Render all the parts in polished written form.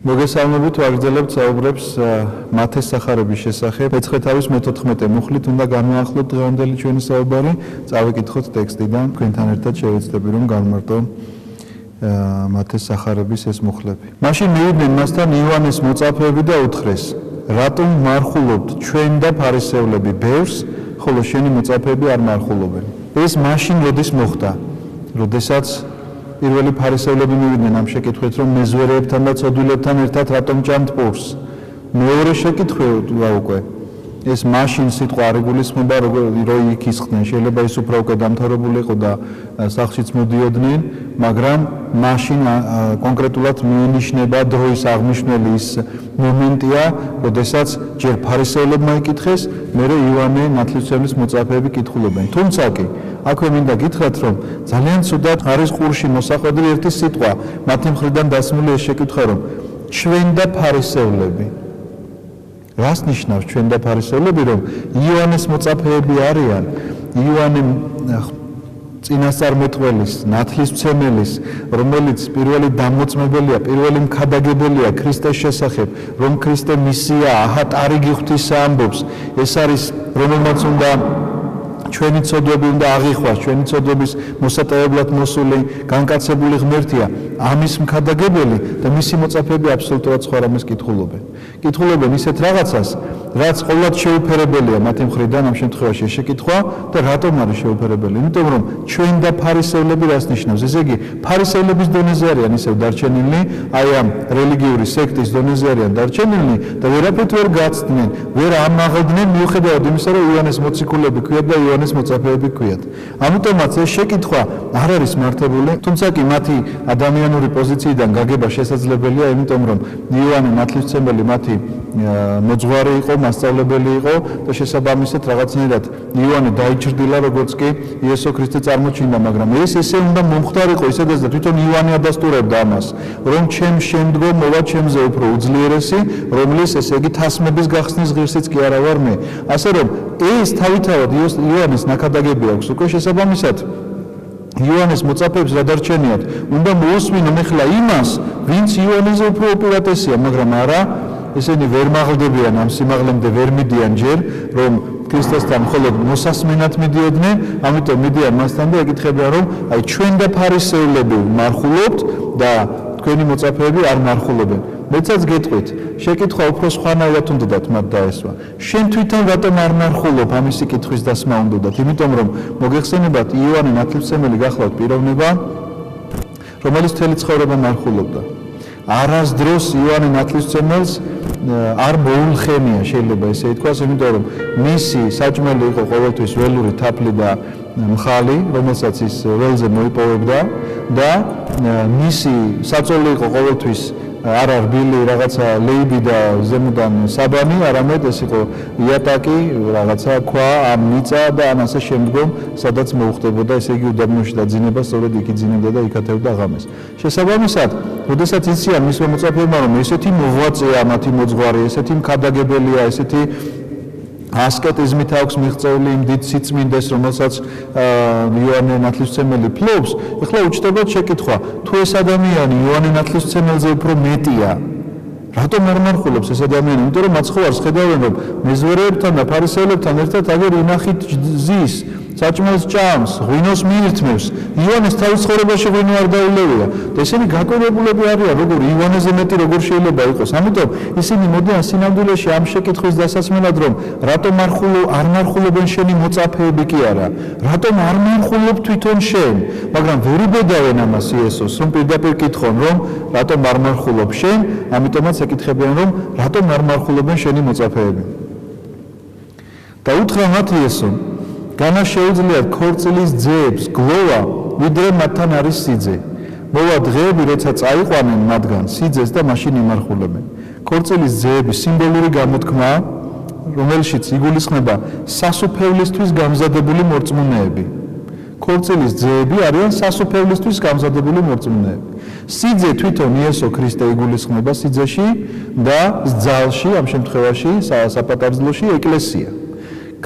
მოგესალმებით, ვაგრძელებთ საუბრებს მათეს სახარების შესახებ. ეცხედავის მე-14 მუხლით უნდა განვაახლოთ დღევანდელი ჩვენი საუბარი. წავიკითხოთ ტექსტიდან. თქვენთან ერთად შევეცდები რომ განმარტო მათეს სახარების ეს მუხლები. მაშინ მივიდნენ მასთან იოანეს მოწაფეები და უთხრეს: რატომ მარხულობთ ჩვენ და ფარისევლები ბევრს, ხოლო შენი მოწაფეები არ მარხულობენ? ეს მაშინ როდის მოხდა? როდესაც პირველი ფარისევლები მივიდნენ ამ შეკითხვით, რომ მეზვერეებთან და ცოდვილებთან ერთად რატომ ჭამთ პურს. მეორე შეკითხვა უკვე ეს მაშინ სიტყვა არ იგულისხმება, რომ იქ ისხდნენ, შეიძლება ის უფრო უკვე დამთავრებული იყო და სახლშიც მოდიოდნენ, მაგრამ მაშინ კონკრეტულად მიენიშნება დროის აღმნიშვნელი ის მომენტია, როდესაც ჯერ ფარისევლებმა იკითხეს, მერე იოანე ნათლისმცემლის მოწაფეები კითხულობენ. თუმცა კი აქვე მინდა გითხრათ, რომ ძალიან ცუდად არის ყურში მოსახვედრი ერთი სიტყვა, მათი მხრიდან დასმული ეს შეკითხვა, რომ ჩვენ და ფარისევლები. რას ნიშნავს ჩვენ და ფარისევლები, რომ იოანეს მოწაფეები არიან, იოანე წინასწარმეტყველის, ნათლისმცემლის, რომელიც პირველი დამოწმებელია, პირველი მქადაგებელია ქრისტეს შესახებ, რომ ქრისტე მისია, ტარიგი ღვთისა ამბობს, ეს არის რომელმაც უნდა ჩვენი ცოდვები უნდა აღიხვას, ჩვენი ცოდვების მოსატევებლად მოსული განკაცებული ღმერთია, ამის მქადაგებელი და მისი მოწაფეები აბსოლუტურად სხვა რამეს კითხულობენ. კითხულობენ ისეთ რაღაცას, რაც ყოველად შეუფერებელია მათი მხრიდან ამ შემთხვევაში შეკითხვა და რატომ არის შეუფერებელი? იმიტომ რომ ჩვენ და ფარისევლები რას ნიშნავს? ესე იგი, ფარისევლების დონეზე არიან ისევ დარჩენილნი, აი ამ რელიგიური სექტის დონეზე არიან დარჩენილნი და ვერაფერთ ვერ გაცდნენ, ვერ ამაღლდნენ მიუხედავად იმისა, რომ იოანეს მოციქულები ქვიათ და იოანეს მოწაფეები ქვიათ. ამიტომაც ეს შეკითხვა არ არის მართებული, თუმცა კი მათი ადამიანური პოზიციიდან გაგება შესაძლებელია, იმიტომ რომ იოანე ნათლისმცემელი მათი მოძღვარი იყო, მასწავლებელი იყო და შესაბამისად რაღაცნაირად იოანე დაიჭრდილა, როგორც კი იესო ქრისტე წარმოჩინდა, მაგრამ ეს ესე უნდა მომხდარიყო, ისედაც და თვითონ იოანე ადასტურებდა ამას, რომ ჩემ შემდგომ მოვა ჩემზე უფრო უძლიერესი, რომლის ესე იგი თასმების გახსნის ღირსიც კი არა ვარ მე. ასე რომ ეს თავისთავად იოანეს ნაკადაგები აქვს უკვე შესაბამისად იოანეს მოწაფეებს რა დარჩენიათ, უნდა მოусმინონ ახლა იმას, ვინც იოანეზე უფრო უპირატესია, მაგრამ არა, ესენი ვერ მაღლდებიან ამ სიმაღლემდე ვერ მიდიან ჯერ, რომ ქრისტესთან მხოლოდ მოსასმენად მიდიოდნენ, ამიტომ მიდიან მასთან და ეკითხებიან, რომ აი ჩვენ და ფარისევლები მარხულობთ და თქვენი მოწაფეები არ მარხულობენ. მეცაც გეტყვით, შეკითხვა უფრო სხვანაირად უნდათ მათ დაესვა. შენ თვითონ რატომ არ მარხულობ? ამისი კითხვის დასმა უნდათ, იმიტომ რომ მოგეხსენებათ იოანე ნათლისმცემელი გახლავთ პიროვნება, რომელიც მთელი ცხოვრება მარხულობდა. არასდროს იოანე ნათლისმცემელს არ მოულხენია, შეიძლება ესე ითქვას, იმიტომ რომ მისი საჭმელი იყო ყოველთვის ველური თაფლი და მხალი, რომელსაც ის ველზე მოიპოვებდა და მისი საწოლი იყო ყოველთვის არა რბილი რაღაცა ლეიბი და ზემოდან საბანი, არამედ ეს იყო იატაკი, რაღაცა ქვა, ამ მიწა და ამ ასე შემდგომ, სადაც მოუხდებოდა, ესე იგი უდაბნოში დაძინება, სწორედ იქ იძინებდა და იქ ათევდა ღამეს. შესაბამისად, როდესაც იციან მისმა მოწაფეებმა, რომ ესეთი მოღვაწეა მათი მოძღვარი, ესეთი მქადაგებელია, ესეთი ასკეტიზმით აქვს მიღწეული იმ დიდ სიწმინდეს, რომელსაც იოანე ნათლისმცემელი ფლობს, ეხლა უჩნდებათ შეკითხვა, თუ ეს ადამიანი იოანე ნათლისმცემელზე უფრო მეტია, რატომ არ მარხულობს ეს ადამიანი? იმიტომ რომ მაცხოვარს ხედავენ, რომ მეზვერეებთან და ფარისევლებთან ერთად აგერ ინახით ზის, საჭმელს ჭამს, ღვინოს მიირთმევს. იოანეს თავის ცხოვრებაში ღვინო არ დაულევია და ესენი გაკვირვებულები არიან, როგორ იოანეზე მეტი როგორ შეიძლება იყოს. ამიტომ ისინი მოდიან სინამდვილეში ამ შეკითხვის დასასმელად, რომ რატომ არ მარხულობენ შენი მოწაფეები კი არა, რატომ არ მარხულობ თვითონ შენ, მაგრამ ვერ იბედავენ ამას იესოს, რომ პირდაპირ კითხონ, რომ რატომ არ მარხულობ შენ, ამიტომაც ეკითხებიან, რომ რატომ არ მარხულობენ შენი მოწაფეები. და უთხრა მათ იესომ, განა შეუძლიათ ქორწილის ძეებს გლოვა, ვიდრე მათთან არის სიძე. მოვა დღეები, როცა წაიყვანენ მათგან სიძეს და მაშინ იმარხულებენ. ქორწილის ძეები სიმბოლური გამოთქმაა, რომელშიც იგულისხმება სასუფევლისთვის გამზადებული მორწმუნეები. ქორწილის ძეები არიან სასუფევლისთვის გამზადებული მორწმუნეები. სიძე თვითონ იესო ქრისტე იგულისხმება სიძეში და ძალში, ამ შემთხვევაში საპატარძლოში ეკლესია.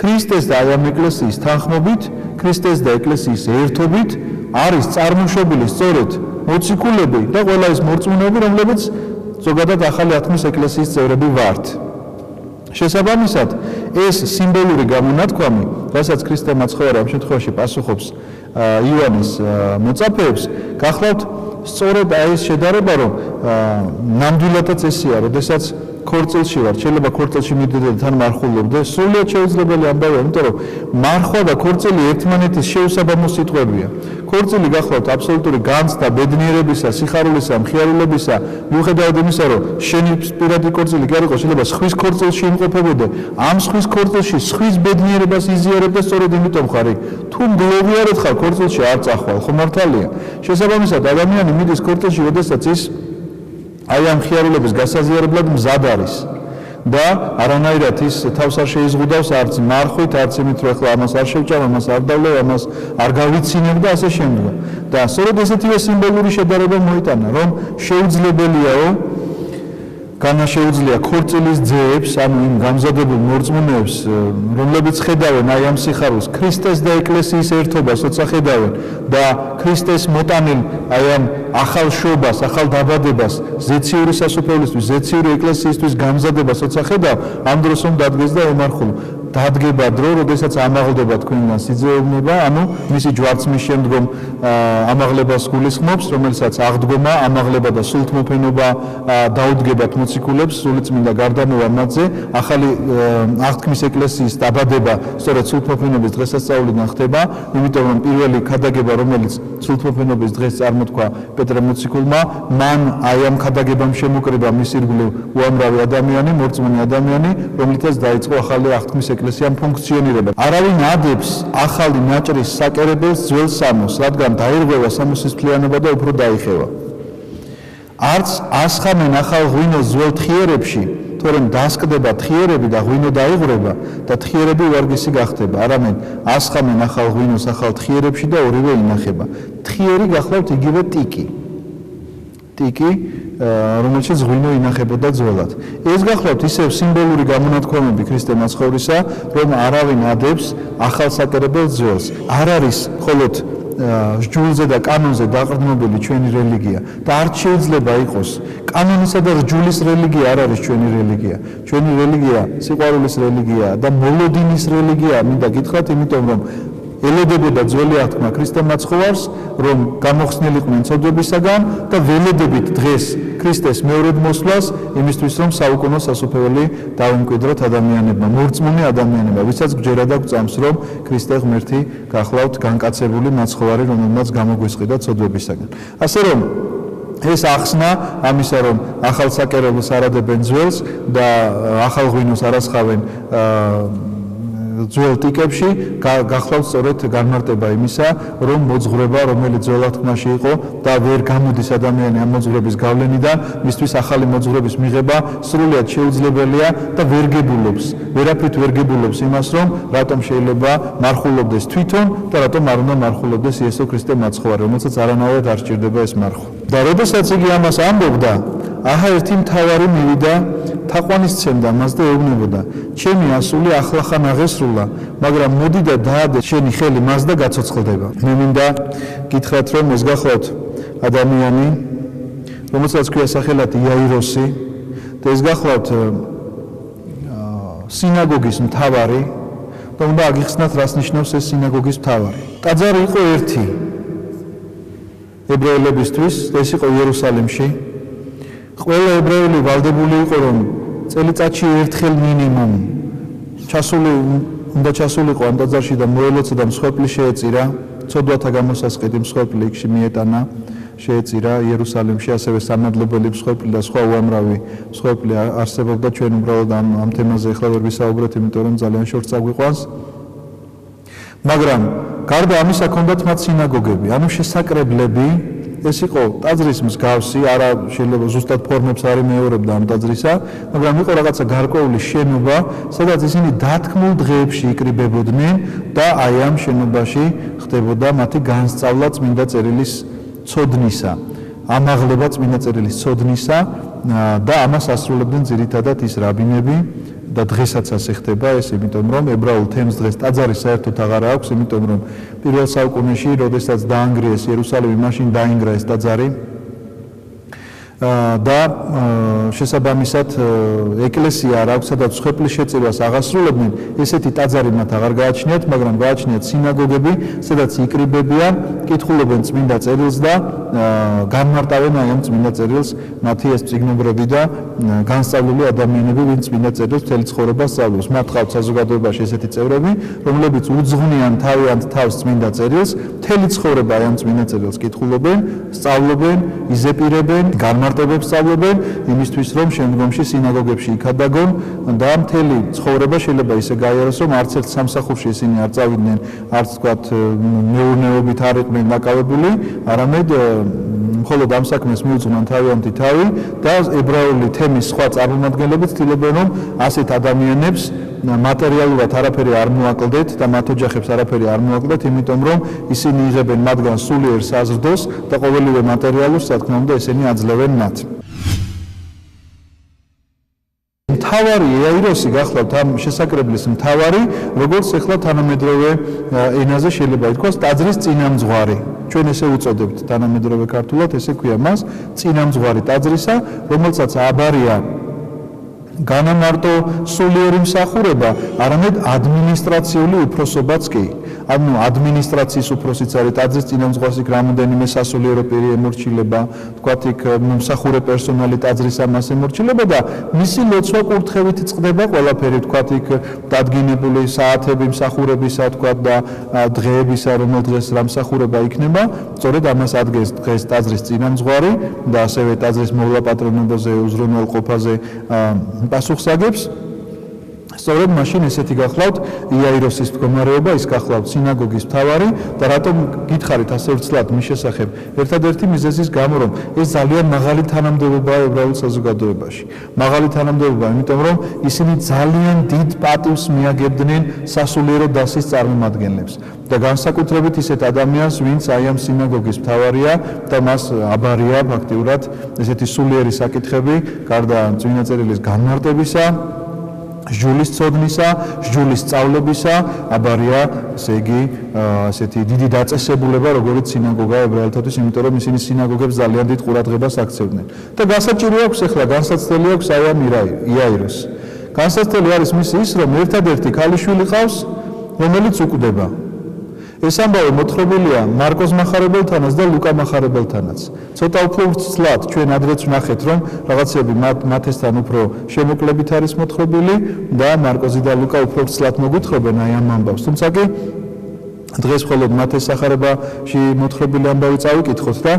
ქრისტეს და ამ ეკლესიის თანხმობით, ქრისტეს და ეკლესიის ერთობით არის წარმოშობილი სწორედ მოციქულები და ყველა ის მორწმუნეები, რომლებიც ზოგადად ახალი აღთქმის ეკლესიის წევრები ვართ. შესაბამისად, ეს სიმბოლური გამონათქვამი, რასაც ქრისტე მაცხოვარი ამ შემთხვევაში პასუხობს იოანეს მოწაფეებს, გახლავთ სწორედ ეს შედარება, რომ ნამდვილადაც ესეა, როდესაც ქორწილში ვარ, შეიძლება ქორწილში მიდიდე და თან მარხულობდე, სრულიად შეუძლებელი ამბავია, იმიტომ რომ მარხვა და ქორწილი ერთმანეთის შეუსაბამო სიტყვებია. ქორწილი გახლავთ აბსოლუტური განცდა, ბედნიერებისა, სიხარულისა, მხიარულებისა, მიუხედავად იმისა, რომ შენი პირადი ქორწილი კი არ იყო, შეიძლება სხვის ქორწილში იმყოფებოდე, ამ სხვის ქორწილში სხვის ბედნიერებას იზიარებდა, სწორედ იმიტომ ხარ იქ. თუ მგლოვიარად ხარ ქორწილში არ წახვალ, ხო მართალია? შესაბამისად, ადამიანი მიდის ქორწილში, როდესაც ის აი ამ მხიარულების გასაზიარებლად მზად არის და არანაირად ის თავს არ შეიზღუდავს არც მარხვით, არც იმით, რომ ახლა ამას არ შევჭამ, ამას არ დავლევ, ამას არ გავიცინებ და ასე შემდგომ. და სწორედ ესეთივე სიმბოლური შედარება მოიტანა, რომ შეუძლებელიაო განაშეუძლია ქორწილის ძეებს, ანუ იმ გამზადებულ მორწმუნეებს, რომლებიც ხედავენ აი ამ სიხარულს, ქრისტეს და ეკლესიის ერთობას, როცა ხედავენ და ქრისტეს მოტანილ აი ამ ახალ შობას, ახალ დაბადებას, ზეციური სასუფეველისთვის, ზეციური ეკლესიისთვის გამზადებას, როცა ხედავ, ამ დროს რომ დადგეს და ემარხულო. დადგება დრო, როდესაც ამაღლდება თქვენგან სიძეულნება, ანუ მისი ჯვარცმის შემდგომ ამაღლებას გულისხმობს, რომელსაც აღდგომა, ამაღლება და სულთმოფენობა დაუდგებათ მოციქულებს, სულიწმინდა გარდამევა მათზე, ახალი აღთქმის ეკლესიის დაბადება სწორედ სულთმოფენობის დღესასწაულიდან ხდება, იმიტომ რომ პირველი ქადაგება, რომელიც სულთმოფენობის დღეს წარმოთქვა პეტრე მოციქულმა, მან აი ამ ქადაგებამ შემოკრიბა მის ირგვლივ უამრავი ადამიანი, მორწმუნე ადამიანი, რომლითაც დაიწყო ახალი აღთქმის ეკლესიამ ფუნქციონირება. არავინ ადებს ახალი ნაჭრის საკერებელს ძველ სამოს, რადგან დაირღვევა სამოსის მთლიანობა და უფრო დაიხევა. არც ასხამენ ახალ ღვინოს ძველ თხიერებში, თორემ დასკდება თხიერები და ღვინო დაიღვრება და თხიერები ვარგისი გახდება. არამედ ასხამენ ახალ ღვინოს ახალ თხიერებში და ორივე ინახება. თხიერი გახლავთ იგივე ტიკი. ტიკი რომელშიც ღვინო ინახებოდა ძველად. ეს გახლავთ ისევ სიმბოლური გამონათქვამები ქრისტე მაცხოვრისა, რომ არავინ ადებს ახალ საკერებელ ძველს. არ არის მხოლოდ რჯულზე და კანონზე დაყრდნობილი ჩვენი რელიგია და არ შეიძლება იყოს კანონისა და რჯულის რელიგია არ არის ჩვენი რელიგია. ჩვენი რელიგია სიყვარულის რელიგიაა და მოლოდინის რელიგიაა, მინდა გითხრათ, იმიტომ რომ ელოდებოდა ძველი აღთქმა ქრისტე მაცხოვარს, რომ გამოხსნილიყვნენ ცოდვებისაგან და ველოდებით დღეს ქრისტეს მეორედ მოსვლას, იმისთვის რომ საუკუნო სასუფეველი დავიმკვიდროთ ადამიანებმა, მორწმუნე ადამიანებმა, ვისაც გჯერა და გვწამს, რომ ქრისტე ღმერთი გახლავთ განკაცებული მაცხოვარი, რომელმაც გამოგვესყიდა ცოდვებისაგან. ასე რომ ეს ახსნა ამისა, რომ ახალ საკერებელს არ ადებენ ძველს და ახალ ღვინოს არ ასხავენ ძველ ტიკებში, გახლავთ სწორედ განმარტება იმისა, რომ მოძღვრება, რომელიც ძველ აღთქმაში იყო და ვერ გამოდის ადამიანი ამ მოძღვრების გავლენიდან, მისთვის ახალი მოძღვრების მიღება სრულიად შეუძლებელია და ვერ გებულობს, ვერაფრით ვერ გებულობს იმას, რომ რატომ შეიძლება მარხულობდეს თვითონ და რატომ არ უნდა მარხულობდეს იესო ქრისტე მაცხოვარი, რომელსაც არანაირად არ სჭირდება ეს მარხვა. და როდესაც იგი ამას ამბობდა, აჰა ერთი მთავარი მივიდა, თაყვანისცემდა მას და ეუბნებოდა, ჩემი ასული ახლახან აღესრულა, მაგრამ მოდი და დაადე შენი ხელი მას და გაცოცხლდება. მე მინდა გითხრათ, რომ ეს გახლავთ ადამიანი, რომელსაც ქვია სახელად იაიროსი და ეს გახლავთ სინაგოგის მთავარი და უნდა აგიხსნათ, რას ნიშნავს ეს სინაგოგის მთავარი. ტაძარი იყო ერთი ებრაელებისთვის, ეს იყო იერუსალიმში. ყველა ებრაელი ვალდებული იყო, რომ წელიწადში ერთხელ მინიმუმ უნდა ჩასულიყო ამ ტაძარში და მოელოცა და მსხვერპლი შეეწირა, ცოდვათა გამოსასყიდი მსხვერპლი იქში მიეტანა, შეეწირა იერუსალიმში, ასევე სამადლობელი მსხვერპლი და სხვა უამრავი მსხვერპლი არსებობდა. ჩვენ უბრალოდ ამ თემაზე ახლა ვერ ვისაუბრეთ, იმიტომ რომ ძალიან შორს აგვიყვანს. მაგრამ გარდა ამისა ჰქონდათ მათ სინაგოგები, ანუ შესაკრებლები. ეს იყო ტაძრის მსგავსი, არა შეიძლება ზუსტად ფორმებს არ იმეორებდა ამ ტაძრისა, მაგრამ იყო რაღაცა გარკვეული შენობა, სადაც ისინი დათქმულ დღეებში იკრიბებოდნენ და აი ამ შენობაში ხდებოდა მათი განსწავლა წმინდა წერილის ცოდნისა, ამაღლება წმინდა წერილის ცოდნისა და ამას ასრულებდნენ ძირითადად ის რაბინები და დღესაც ასე ხდება ეს, იმიტომ რომ ებრაულ თემს დღეს ტაძარი საერთოდ აღარ აქვს, იმიტომ რომ პირველ საუკუნეში, როდესაც დაანგრიეს იერუსალიმი, მაშინ დაინგრა ეს ტაძარი და შესაბამისად ეკლესია არ აქვს სადაც სხეულის შეწირვას აღასრულებდნენ, ესეთი ტაძარი მათ აღარ გააჩნიათ, მაგრამ გააჩნიათ სინაგოგები, სადაც იკრიბებიან, კითხულობენ წმინდა წერილს და განმარტავენ აი ამ წმინდა წერილს მათი ეს წიგნობრები და განსწავლული ადამიანები, ვინც წმინდა წერილს მთელი ცხოვრება სწავლობს. მათ ყავთ საზოგადოებაში ესეთი წევრები, რომლებიც უძღვნიან თავიანთ თავს წმინდა წერილს, მთელი ცხოვრება აი ამ წმინდა წერილს კითხულობენ, სწავლობენ, იზეპირებენ, განმარტებებს სწავლობენ, იმისთვის რომ შემდგომში სინაგოგებში იქადაგონ და მთელი ცხოვრება შეიძლება ისე გაიაროს, რომ არც ერთ სამსახურში ისინი არ წავიდნენ, არც თქვათ მეურნეობით არ იყვნენ დაკავებული, არამედ მხოლოდ ამ საქმეს მიუძღვნან თავიანთი თავი და ებრაული თემის სხვა წარმომადგენლები ცდილობენ, რომ ასეთ ადამიანებს მატერიალურად არაფერი არ მოაკლდეთ და მათ ოჯახებს არაფერი არ მოაკლდეთ, იმიტომ რომ ისინი იღებენ მათგან სულიერ საზრდოს და ყოველივე მატერიალურს, რა თქმა უნდა, ისინი აძლევენ მათ. მთავარი იაიროსი გახლავთ ამ შესაკრებლის მთავარი, როგორც ახლა თანამედროვე ენაზე შეიძლება ითქვას, ტაძრის წინამძღვარი. ჩვენ ესე უწოდებთ თანამედროვე ქართულად, ესე ქვია მას, წინამძღვარი ტაძრისა, რომელსაც აბარია განამარტო სულიერი მსახურება, არამედ ადმინისტრაციული უფროსობაც კი. ანუ ადმინისტრაციის უფროსიც არის ტაძრის წინამძღვარს, იქ რამოდენიმე სასულიერო პირი ემორჩილება, თქვათ იქ მომსახურე პერსონალი ტაძრის ამას ემორჩილება და მისი ლოცვა კურთხევით წყდება ყველაფერი, თქვათ იქ დადგინებული საათები მსახურებისა, თქვათ და დღეებისა, რომელ დღეს რა მსახურება იქნება, სწორედ ამას ადგენს დღეს ტაძრის წინამძღვარი და ასევე ტაძრის მოვლაპატრონებაზე, უზრუნველყოფაზე პასუხს აგებს. სწორედ მაშინ ესეთი გახლავთ იაიროსის მდგომარეობა, ის გახლავთ სინაგოგის მთავარი და რატომ გითხარით ასე ვრცლად მის შესახებ? ერთადერთი მიზეზის გამო, რომ ეს ძალიან მაღალი თანამდებობაა ებრაულ საზოგადოებაში. მაღალი თანამდებობა, იმიტომ რომ ისინი ძალიან დიდ პატივს მიაგებდნენ სასულიერო დასის წარმომადგენლებს და განსაკუთრებით ისეთ ადამიანს, ვინც აი ამ სინაგოგის მთავარია და მას აბარია ფაქტიურად ესეთი სულიერი საკითხები, გარდა წმინდა წერილის განმარტებისა, სჯულის ცოდნისა, სჯულის სწავლებისა, აბარია, ესე იგი, ასეთი დიდი დაწესებულება, როგორც სინაგოგა ებრაელთათვის, იმიტომ რომ ისინი სინაგოგებს ძალიან დიდ ყურადღებას აქცევდნენ. და გასაჭირო აქვს ახლა, განსაცდელი აქვს აი ამ იაიროს. განსაცდელი არის მის ის, რომ ერთადერთი ქალიშვილი ყავს, რომელიც უკვდება. ეს ამბავი მოთხრობილია მარკოს მახარებელთანაც და ლუკა მახარებელთანაც. ცოტა უფრო ვრცლად ჩვენ ადრეც ვნახეთ, რომ რაღაცები მათესთან უფრო შემოკლებით არის მოთხრობილი და მარკოზი და ლუკა უფრო ვრცლად მოგვითხრობენ აი ამ ამბავს. თუმცა კი დღეს მხოლოდ მათეს სახარებაში მოთხრობილი ამბავი წავიკითხოთ და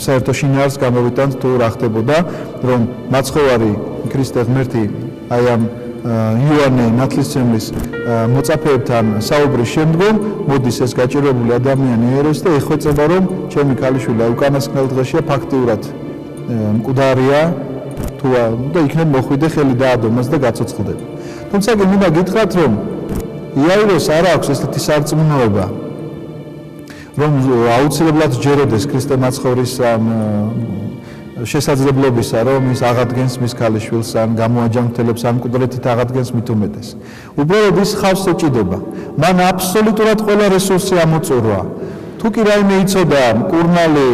საერთო შინაარს გამოვიტანთ თუ რა ხდებოდა, რომ მაცხოვარი ქრისტე ღმერთი აი ამ იოანე ნათლისმცემლის მოწაფეებთან საუბრის შემდგომ მოდის ეს გაჭირვებული ადამიანი იაიროს და ეხვეწება, რომ ჩემი ქალიშვილი უკანასკნელ დღეშია ფაქტიურად მკვდარია თუ და იქნებ მოხვიდე ხელი დაადო მას და გაცოცხლდება. თუმცა კი მინდა გითხრათ, რომ იაიროს არ აქვს ესეთი სარწმუნოება, რომ აუცილებლად ჯეროდეს ქრისტე მაცხოვრის შესაძლებლობისა, რომ ის აღადგენს მის ქალიშვილს ან გამოაჯანმრთელებს ან მკვდრეთით აღადგენს მით უმეტეს. უბრალოდ ის ხავს ეჭიდება. მან აბსოლუტურად ყველა რესურსი ამოწურვა. თუ კი რაიმე იცოდა, მკურნალი,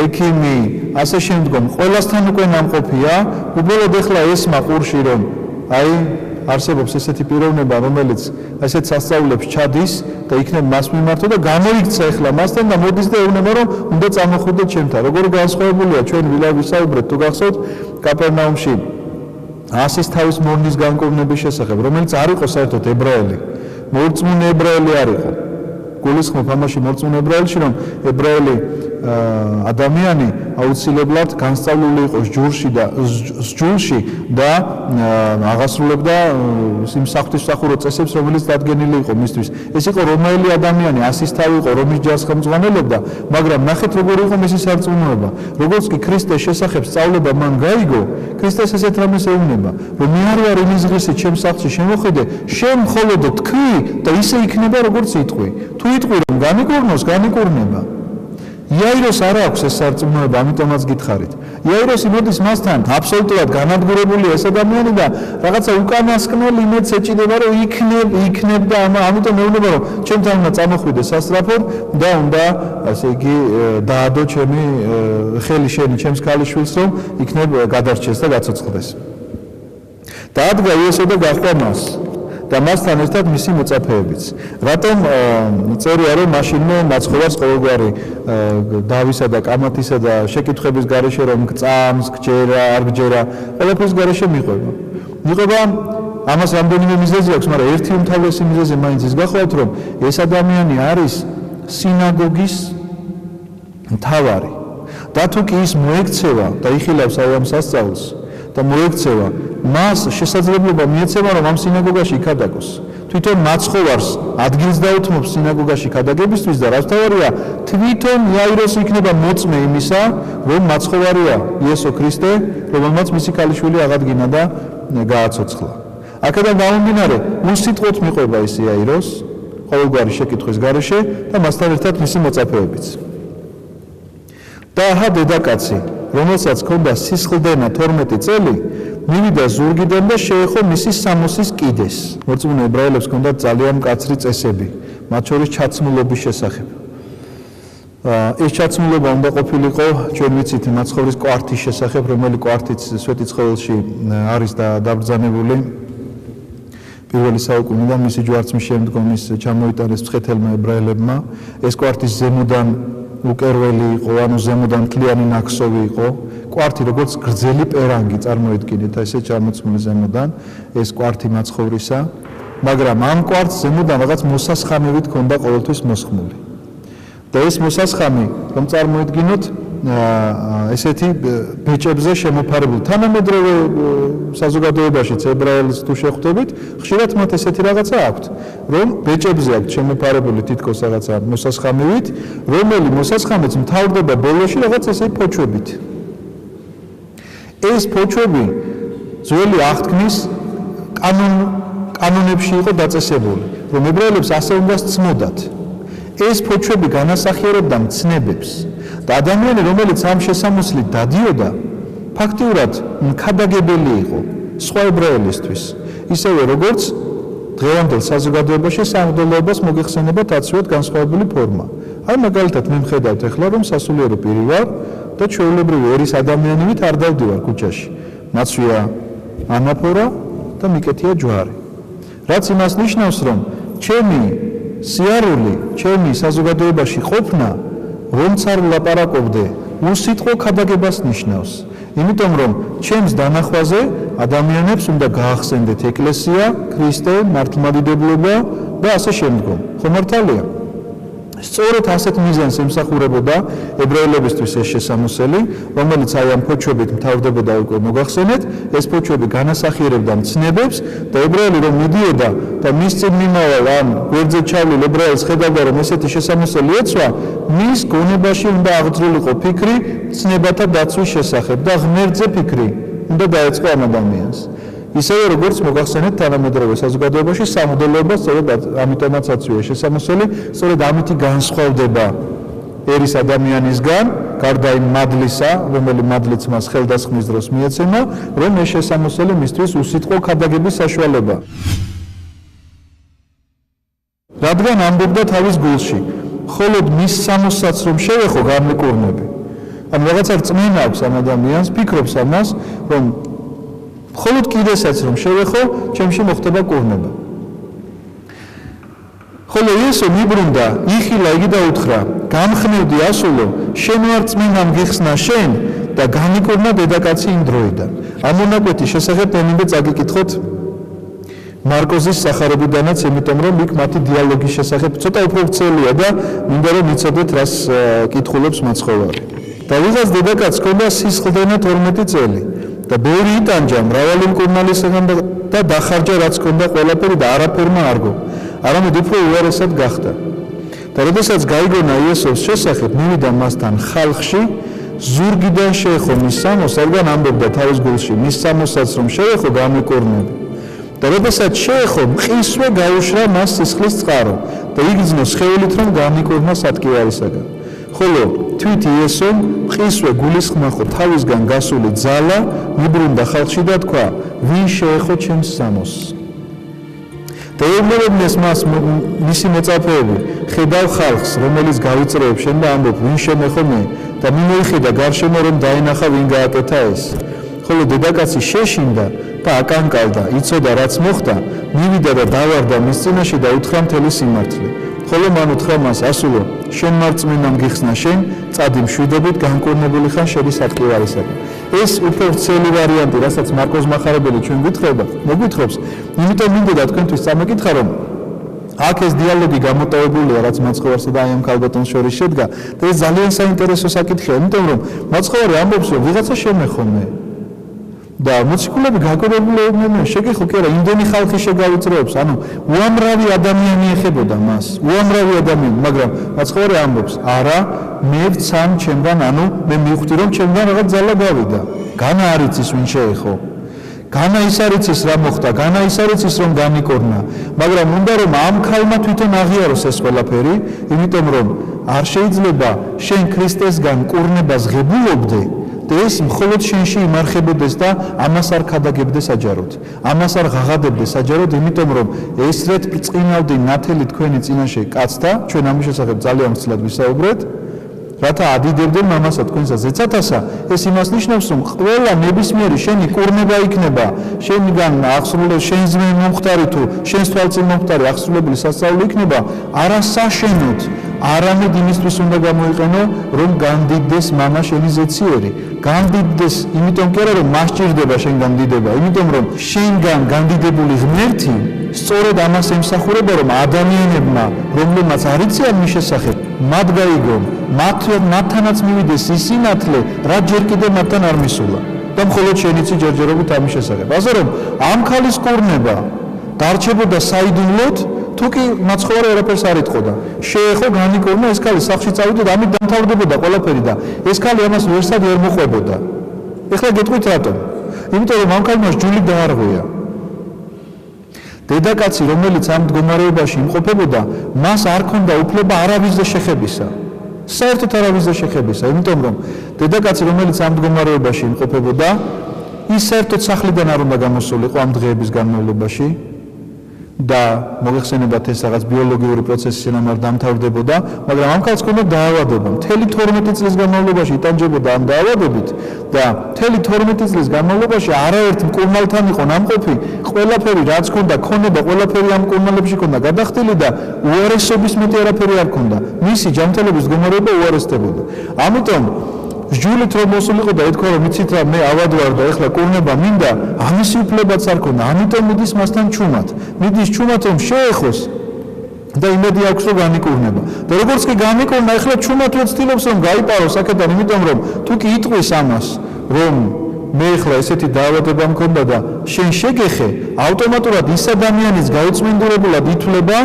ექიმი, ასე შემდგომ, ყველასთან უკვე ნამყოფია, უბრალოდ ეხლა ესმა ყურში, რომ აი არსებობს ესეთი პიროვნება, რომელიც ასეთ სასწაულებს ჩადის და იქნებ მას მიმართო და გამოიქცა ეხლა მასთან და მოდის და ეუბნება, რომ უნდა წამოხვიდეთ ჩემთან. როგორი განსხვავებულია ჩვენ ვისაუბრეთ, თუ გახსოვთ, კაპერნაუმში ასის თავის მორნის განკურნების შესახებ, რომელიც არ იყო საერთოდ ებრაელი, მორწმუნე ებრაელი არ იყო. გულისხმობ ამაში მორწმუნე ებრაელში, რომ ებრაელი ადამიანი აუცილებლად განსწავლული იყო სჯულში და აღასრულებდა იმ საღვთისმსახურო წესებს, რომელიც დადგენილი იყო მისთვის. ეს იყო რომაელი ადამიანი, ასის თავი იყო, რომის ჯარს ხელმძღვანელობდა, მაგრამ ნახეთ როგორი იყო მისი სარწმუნოება. როგორც კი ქრისტეს შესახებ სწავლება მან გაიგო, ქრისტეს ესეთ რამეს ეუბნება, რომ მე არ ვარ იმის ღირსით ჩემ სახლში შემოხვიდე, შენ მხოლოდ თქვი და ისე იქნება როგორც იტყვი. თუ იტყვი რომ განიკურნოს, განიკურნება. იაიროს არ აქვს ეს სარწმუნოება, ამიტომაც გითხარით. იაიროსი მოდის მასთან აბსოლუტურად განადგურებულია ეს ადამიანი და რაღაცა უკანასკნელ იმედს ეჭიდება, რომ იქნებ და ამიტომ მეუბნება, რომ ჩემთან უნდა წამოხვიდე სასწრაფოდ და უნდა, ასე იგი, დაადო ჩემი ხელი შენი ჩემს ქალიშვილს, რომ იქნებ გადარჩეს და გაცოცხლდეს. დაადგა იესო და გაჰყვა მას. და მასთან ერთად მისი მოწაფეებიც. რატომ წერია, რომ მაშინვე მაცხოვარს ყოველგვარი დავისა და კამათისა და შეკითხების გარეშე რომ გწამს, გჯერა, არ გჯერა, ყველაფრის გარეშე მიყვება. მიყვება ამას რამდენიმე მიზეზი აქვს, მაგრამ ერთი უმთავრესი მიზეზი მაინც ის გახლავთ, რომ ეს ადამიანი არის სინაგოგის მთავარი. და თუ კი ის მოექცევა და იხილავს აი ამ სასწაულს და მოექცევა, მას შესაძლებლობა მიეცემა, რომ ამ სინაგოგაში იქადაგოს. თვითონ მაცხოვარს ადგილს დაუთმობს სინაგოგაში ქადაგებისთვის და რაც თავარია, თვითონ იაიროს იქნება მოწმე იმისა, რომ მაცხოვარია იესო ქრისტე, რომელმაც მისი ქალიშვილი აღადგინა და გააცოცხლა. აქედან გამომდინარე, უსიტყვოდ მიყვება ის იაიროს, ყოველგვარი შეკითხვის გარეშე და მასთან ერთად მისი მოწაფეებიც. და აჰა დედაკაცი, რომელსაც ჰქონდა სისხლდენა 12 წელი, მივიდა ზურგიდან და შეეხო მისი სამოსის კიდეს. მორწმუნე ებრაელებს ჰქონდათ ძალიან მკაცრი წესები, მათ შორის ჩაცმულობის შესახებ. ეს ჩაცმულობა უნდა ყოფილიყო, ჩვენ ვიცით, მაცხოვრის კვართის შესახებ, რომელი კვართიც სვეტიცხოველში არის დაბრძანებული პირველი საუკუნიდან მისი ჯვარცმის შემდგომ ის ჩამოიტანეს მცხეთელმა ებრაელებმა. ეს კვართის ზემოდან უკერველი იყო, ანუ ზემოდან მთლიანი ნაკსოვი იყო. კვართი როგორც გრძელი პერანგი წარმოიდგინეთ, ესე ჩამოცმული ზემოდან, ეს კვართი მაცხოვრისა, მაგრამ ამ კვართს ზემოდან რაღაც მოსასხამივით ჰქონდა ყოველთვის მოსხმული. და ეს მოსასხამი, რომ წარმოიდგინოთ, ესეთი ბეჭებზე შემოფარებული. თანამედროვე საზოგადოებაშიც ებრაელს თუ შეხვდებით, ხშირად მათ ესეთი რაღაცა აქვთ, რომ ბეჭებზე აქვთ შემოფარებული თითქოს რაღაცა მოსასხამივით, რომელი მოსასხამიც მთავრდება ბოლოში რაღაც ესე ფოჩვებით. ეს ფოჩვები ძველი აღთქმის კანონებში იყო დაწესებული, რომ ებრაელებს ასე უნდა სცმოდათ. ეს ფოჩვები განასახიერებდა მცნებებს და ადამიანი, რომელიც ამ შესამოსლით დადიოდა, ფაქტიურად მქადაგებელი იყო სხვა ებრაელისთვის, ისევე როგორც დღევანდელ საზოგადოებაში სამღვდელოებას მოგეხსენებათ აცივად განსხვავებული ფორმა. აი მაგალითად მე მხედავთ ახლა, რომ სასულიერო პირი ვარ და ჩვეულებრივი ერის ადამიანივით არ დავდივარ ქუჩაში. მაცვია ანაფორა და მიკეთია ჯვარი. რაც იმას ნიშნავს, რომ ჩემი სიარული, ჩემი საზოგადოებაში ყოფნა, რომც არ ვლაპარაკობდე, უსიტყვო ქადაგებას ნიშნავს. იმიტომ რომ ჩემს დანახვაზე ადამიანებს უნდა გაახსენდეთ ეკლესია, ქრისტე, მართლმადიდებლობა და ასე შემდგომ. ხო მართალია? სწორედ ასეთ მიზანს ემსახურებოდა ებრაელებისთვის ეს შესამოსელი, რომელიც აი ამ ფოჩვებით მთავრდებოდა უკვე მოგახსენეთ, ეს ფოჩვები განასახიერებდა მცნებებს და ებრაელი რომ მიდიოდა და მის წინ მიმავალ ამ გვერდზე ჩავლილ ებრაელს ხედავდა, რომ ესეთი შესამოსელი ეცვა, მის გონებაში უნდა აღძრულიყო ფიქრი მცნებათა დაცვის შესახებ და ღმერთზე ფიქრი უნდა დაეწყო ამ ადამიანს. ისევე როგორც მოგახსენეთ თანამედროვე საზოგადოებაში სამღვდელოება სწორედ ამიტომაც აცვია შესამოსელი, სწორედ ამითი განსხვავდება ერის ადამიანისგან, გარდა იმ მადლისა, რომელი მადლიც მას ხელდასხმის დროს მიეცემა, რომ ეს შესამოსელი მისთვის უსიტყვო ქადაგების საშუალება. რადგან ამბობდა თავის გულში, მხოლოდ მის სამოსსაც რომ შევეხო გამიკურნები. ანუ რაღაცა რწმენა აქვს ამ ადამიანს, ფიქრობს ამას, რომ მხოლოდ კიდესაც რომ შევეხო, ჩემში მოხდება კურნება. ხოლო იესო მიბრუნდა, იხილა იგი და უთხრა, გამხნევდი ასულო, შენ ვარ წმინდამ გიხსნა შენ და გამიკურნა დედაკაცი იმ დროიდან. ამ მონაკვეთის შესახებ ემინდა წაგიკითხოთ მარკოზის სახარებიდანაც, იმიტომ რომ იქ მათი დიალოგის შესახებ ცოტა უფრო ვრცელია და მინდა რომ იცოდეთ, რას კითხულობს მაცხოვარი. და ვიღაც დედაკაცს ჰქონდა სისხლდენა 12 წელი. და ბევრი იტანჯა მრავალი მკურნალისგან და დახარჯა რაც ჰქონდა ყველაფერი და არაფერმა არგო. არამედ უფრო უარესად გახდა. და როდესაც გაიგონა იესოს შესახებ, მივიდა მასთან ხალხში, ზურგიდან შეეხო მის სამოს, რადგან ამბობდა თავის გულში, მის სამოსაც რომ შეეხო გამიკურნები. და როდესაც შეეხო, მყისვე გაუშრა მას სისხლის წყარო და იგრძნო სხეულით რომ გამიკურნა სატკივარისაგან. ხოლო თვით იესომ მყისვე გულისხმა ხო თავისგან გასული ძალა მიბრუნდა ხალხში და თქვა ვინ შეეხო ჩემს სამოსს და ეუბნებოდნენ მას მისი მოწაფეები ხედავ ხალხს რომელიც გავიწროებ შენ და ამბობ ვინ შემეხო მე და მიმოიხედა გარშემო რომ დაენახა ვინ გააკეთა ეს ხოლო დედაკაცი შეშინდა და აკანკალდა იცოდა რაც მოხდა მივიდა და დავარდა მის წინაშე და უთხრა მთელი სიმართლე ხოლო მან უთხრა მას ასულო შენ მარწმენამ გიხსნა შენ წადი მშვიდობით განკურნებული ხან შენი სატკივარისაგან ეს უფრო ვრცელი ვარიანტი რასაც მარკოზ მახარებელი ჩვენ მოგვითხრობს იმიტომ მინდოდა თქვენთვის წამეკითხა რომ აქ ეს დიალოგი გამოტოვებულია რაც მაცხოვარსა და აი ამ ქალბატონს შორის შედგა და ეს ძალიან საინტერესო საკითხია იმიტომ რომ მაცხოვარი ამბობს რომ ვიღაცა შემეხომე და მოციქულები გაკურებულებდნენ შეგეხო კი არა იმდენი ხალხი შეგავიწროებს ანუ უამრავი ადამიანი ეხებოდა მას უამრავი ადამიანი მაგრამ მაცხოვარი ამბობს არა მე ვცან ჩემგან ანუ მე მივხვდი რომ ჩემგან რაღაც ძალა გავიდა განა არ იცის ვინ შეეხო განა ის არ იცის რა მოხდა განა ის არ იცის რომ განიკორნა მაგრამ უნდა რომ ამ ქალმა თვითონ აღიაროს ეს ყველაფერი იმიტომ რომ არ შეიძლება შენ ქრისტესგან კურნებას ღებულობდე და ეს მხოლოდ შენში იმარხებოდეს და ამას არ ქადაგებდეს საჯაროდ ამას არ ღაღადებდეს საჯაროდ იმიტომ რომ ეს რეთ ბრწყინავდი ნათელი თქვენი წინაშე კაცთა ჩვენ ამის შესახებ ძალიან მცლად ვისაუბრეთ რათა ადიდებდნენ მამასა თქვენსა ზეცათასა ეს იმას ნიშნავს რომ ყველა ნებისმიერი შენი კურნება იქნება შენგან აღსრულებული შენს მომხდარი თუ შენს თვალწინ მომხდარი აღსრულებული სასწაული იქნება არასაშენოდ არამედ იმისთვის უნდა გამოიყენო რომ განდიდდეს მამა შენი ზეციერი განდიდდეს იმიტომ კი არა რომ მას ჭირდება შენგან დიდება იმიტომ რომ შენგან განდიდებული ღმერთი სწორედ ამას ემსახურება რომ ადამიანებმა რომლებმაც არ იციან მის შესახებ მათ გაიგონ მათთანაც მივიდეს ის სინათლე რაც ჯერ კიდევ მათთან არ მისულა და მხოლოდ შენიცი ჯერჯერობით ამის შესახებ ასე რომ ამ ქალის კურნება დარჩებოდა საიდუმლოდ თუკი მაცხოვარი არაფერს არ იტყოდა შეეხო განიკორნა ეს ქალი სახლში წავიდა და ამით დამთავრდებოდა ყველაფერი და ეს ქალი ამას ვერსად ვერ მოყვებოდა ეხლა გეტყვით რატომ იმიტომ რომ ამ ქალმა ჯული დაარღვია დედაკაცი რომელიც ამ მდგომარეობაში იმყოფებოდა მას არ ჰქონდა უფლება არავისზე შეხებისა საერთოდ არავისზე შეხებისა იმიტომ რომ დედაკაცი რომელიც ამ მდგომარეობაში იმყოფებოდა ის საერთოდ სახლიდან არ უნდა გამოსულიყო ამ დღეების განმავლობაში და მოგეხსენებათ ეს რაღაც ბიოლოგიური პროცესი შენამარ დამთავრდებოდა, მაგრამ ამ ქალს ჰქონდა დაავადება. მთელი 12 წლის განმავლობაში იტანჯებოდა ამ დაავადებით და მთელი 12 წლის განმავლობაში არაერთ მკურნალთან იყო ნამყოფი, ყველაფერი რაც ჰქონდა, ქონება ყველაფერი ამ მკურნალებში ჰქონდა გადახდილი და უარესობის მეტი არაფერი არ ჰქონდა. მისი ჯანმრთელობის მდგომარეობა უარესდებოდა. ამიტომ ჯულით რომ მოსულიყო და ეთქვა რომ იცით რა მე ავად ვარ და ეხლა კურნება მინდა ამისი უფლებაც არ ქონდა ამიტომ მიდის მასთან ჩუმად მიდის ჩუმად რომ შეეხოს და იმედი აქვს რომ განიკურნება და როგორც კი განიკურნა ეხლა ჩუმად ვეცდილობს რომ გაიპაროს აქედან იმიტომ რომ თუ კი იტყვის ამას რომ მე ეხლა ესეთი დაავადება მქონდა და შენ შეგეხე ავტომატურად ის ადამიანის გაუწმინდურებულად ითვლება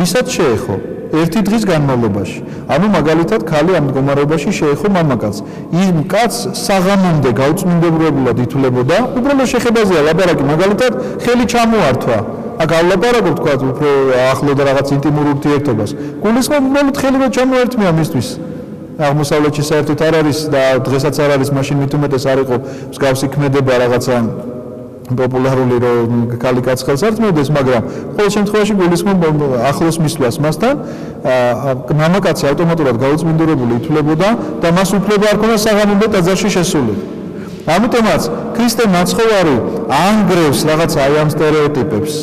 ვისაც შეეხო ერთი დღის განმავლობაში. ანუ მაგალითად ქალი ამ მდგომარეობაში შეეხო მამაკაცს. იმ კაცს საღამომდე გაუწმინდებულად ითვლებოდა, უბრალოდ შეხებაზეა ლაპარაკი, მაგალითად ხელი ჩამოართვა. აქ ალაპარაკობ თქვა უფრო ახლო და რაღაც ინტიმურ ურთიერთობას. გულისხმობ უბრალოდ ხელი რომ ჩამოერთმია მისთვის. აღმოსავლეთში საერთოდ არ არის და დღესაც არ არის, მაშინ მით უმეტეს არ იყო მსგავსი ქმედება რაღაცა პოპულარული რომ ქალი კაცს ხელს არ წმევდეს, მაგრამ ყოველ შემთხვევაში გულისხმობ ახლოს მისვლას მასთან, მამაკაცი ავტომატურად გაუწმინდურებული ითვლებოდა და მას უფლება არ ჰქონდა საღამომდე ტაძარში შესულიყო. ამიტომაც ქრისტე მაცხოვარი ანგრევს რაღაც აი ამ სტერეოტიპებს.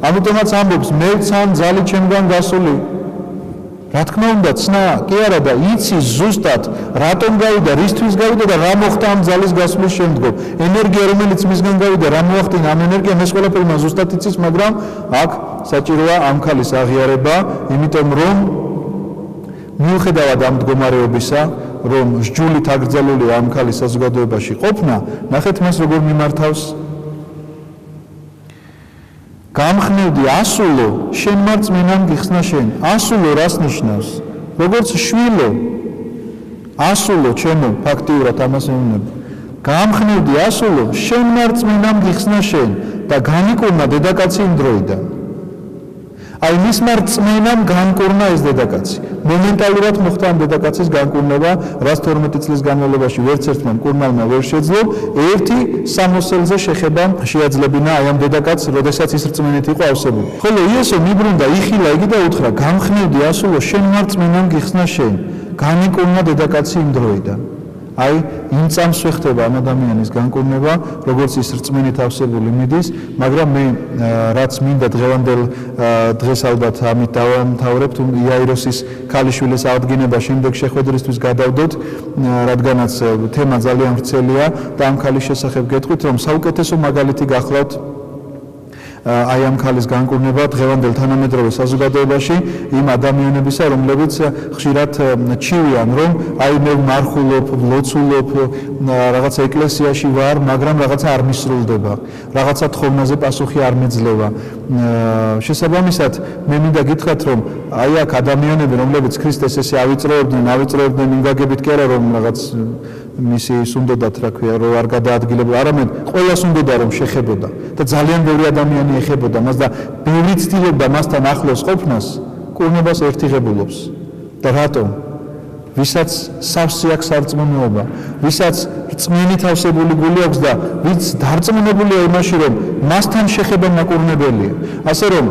ამიტომაც ამბობს მე ვცან ძალი ჩემგან გასული. რა თქმა უნდა ცნა კი არა და იცი ზუსტად რატომ გავიდა, რისთვის გავიდა და რა მოხდა ამ ძალის გასვლის შემდგომ. ენერგია რომელიც მისგან გავიდა, რა მოახდინა ამ ენერგიამ ეს ყველაფერი მას ზუსტად იცის, მაგრამ აქ საჭიროა ამ ქალის აღიარება, იმიტომ რომ მიუხედავად ამ მდგომარეობისა, რომ სჯულით აკრძალული ამ ქალის საზოგადოებაში ყოფნა, ნახეთ მას როგორ მიმართავს. გამხნევდი ასულო, შენ მარწმენამ გიხსნა შენ. ასულო რას ნიშნავს? როგორც შვილო. ასულო ჩემო, ფაქტიურად ამას ეუბნება. გამხნევდი ასულო, შენ მარწმენამ გიხსნა შენ და განიკურნა დედაკაცი იმ დროიდან. აი მისმა რწმენამ განკურნა ეს დედაკაცი. მომენტალურად მოხდა ამ დედაკაცის განკურნება, რაც 12 წლის განმავლობაში ვერც ერთმა მკურნალმა ვერ შეძლო, ერთი 60-ზე შეხება შეაძლებინა აი ამ დედაკაცს, როდესაც ის რწმენით იყო ავსებული. ხოლო იესო მიბრუნდა, იხილა იგი და უთხრა: "გამხნევდი ასულო, შენ მარწმენამ გიხსნა შენ." განიკურნა დედაკაცი იმ დროიდან. აი იმ წამს ხდება ამ ადამიანის განკურნება, როგორც ის რწმენით ავსებული მიდის, მაგრამ მე რაც მინდა დღევანდელ დღეს ალბათ ამით დავამთავრებთ, იაიროსის ქალიშვილის აღდგენება შემდეგ შეხვედრისთვის გადავდოთ, რადგანაც თემა ძალიან ვრცელია და ამ ქალის შესახებ გეტყვით, რომ საუკეთესო მაგალითი გახლავთ აი ამ ქალის განკურნება დღევანდელ თანამედროვე საზოგადოებაში იმ ადამიანებისა, რომლებიც ხშირად ჩივიან, რომ აი მე მარხულობ, ლოცულობ, რაღაცა ეკლესიაში ვარ, მაგრამ რაღაცა არ მისრულდება, რაღაცა თხოვნაზე პასუხი არ მეძლევა. შესაბამისად, მე მინდა გითხრათ, რომ აი აქ ადამიანები, რომლებიც ქრისტეს ესე ავიწროებდნენ იმ გაგებით კი არა, რომ რაღაც მისი სუნდოდათ, რა ქვია, რომ არ გადაადგილებოდა, არამედ ყველას უნდოდა რომ შეხებოდა და ძალიან ბევრი ადამიანი ეხებოდა მას და ბევრი ცდილობდა მასთან ახლოს ყოფნას, კურნებას ერთიღებულობს. და რატომ? ვისაც სავსე აქვს სარწმუნოება, ვისაც რწმენით ავსებული გული აქვს და ვინც დარწმუნებულია იმაში, რომ მასთან შეხება მაკურნებელია. ასე რომ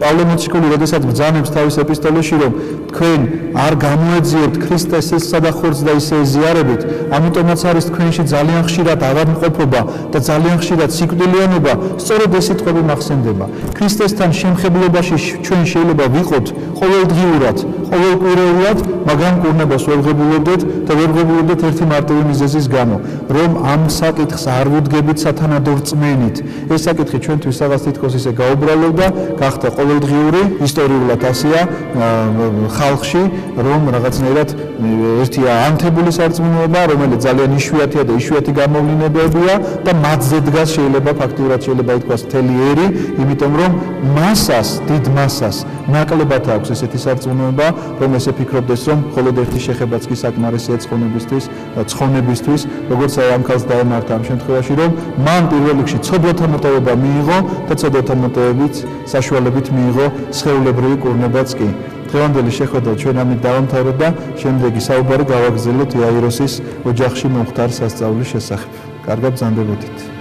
პავლე მოციქული როდესაც ბრძანებს თავის ეპისტოლეში, რომ თქვენ არ გამოეძიებთ ქრისტეს ესსა და ხორცს და ისე ეზიარებით, ამიტომაც არის თქვენში ძალიან ხშირად ავადმყოფობა და ძალიან ხშირად სიკვდილიანობა, სწორედ ეს სიტყვები მახსენდება. ქრისტესთან შემხებლობაში ჩვენ შეიძლება ვიყოთ ყოველდღიურად, ყოველკვირეულად, მაგრამ კურნებას ვერ ვღებულობდეთ და ვერ ვღებულობდეთ ერთი მარტივი მიზეზის გამო, რომ ამ საკითხს არ ვუდგებით სათანადო რწმენით. ეს საკითხი ჩვენთვის რაღაც თითქოს ისე გაუბრალო და გახდა ყოველდღიური, ისტორიულად ასეა ხალხში, რომ რაღაცნაირად ერთია ანთებული სარწმუნოება, რომელიც ძალიან იშვიათია და იშვიათი გამოვლინებებია და მათზე დგას შეიძლება ფაქტიურად შეიძლება ითქვას მთელი ერი, იმიტომ რომ მასას, დიდ მასას ნაკლებად აქვს ესეთი სარწმუნოება, რომ ესე ფიქრობდეს, რომ მხოლოდ ერთი შეხებაც კი საკმარისია ცხონებისთვის, როგორც აი ამ ქალს დაემართა ამ შემთხვევაში, რომ მან პირველ რიგში ცოდვათა მოტივება მიიღო და ცოდვათა მოტივებით საშუალებით მიიღო სხეულებრივი კურნებაც კი. დღევანდელი შეხვედრა ჩვენ ამით დავამთავრებთ და შემდეგი საუბარი გავაგრძელოთ იაიროსის ოჯახში მომხდარ სასწაულის შესახებ. კარგად ბრძანდებოდით.